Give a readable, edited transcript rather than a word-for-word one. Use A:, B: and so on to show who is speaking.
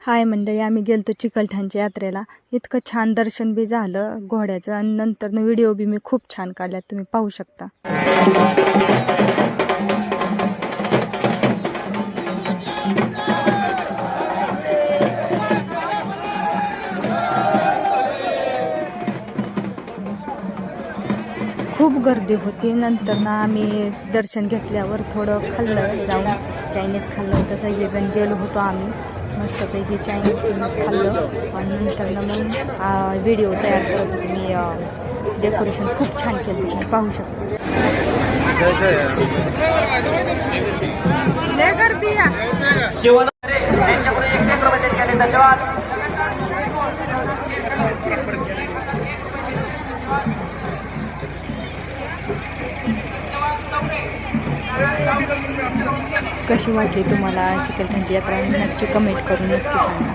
A: हाय मंडळी, आम्ही गेलतो चिकलठाणच्या यात्रेला. इतकं छान दर्शन बी झालं घोड्याचं आणि नंतर व्हिडिओ बी मी खूप छान काढल्यात, तुम्ही पाहू शकता. खूप गर्दी होती. नंतर ना आम्ही दर्शन घेतल्यावर थोडं खाल्लं, जाऊन चायनीज खाल्लं होतं. सगळेजण गेलो होतो आम्ही, मस्तपैकी चायनीज खाल्लं आणि नंतर ना मग व्हिडिओ तयार करत होते मी. डेकोरेशन खूप छान केलं, तुम्ही पाहू शकता. कशी वाटली तुम्हाला चिकलठाणची यात्रा, नक्की कमेंट करून नक्की सांगा.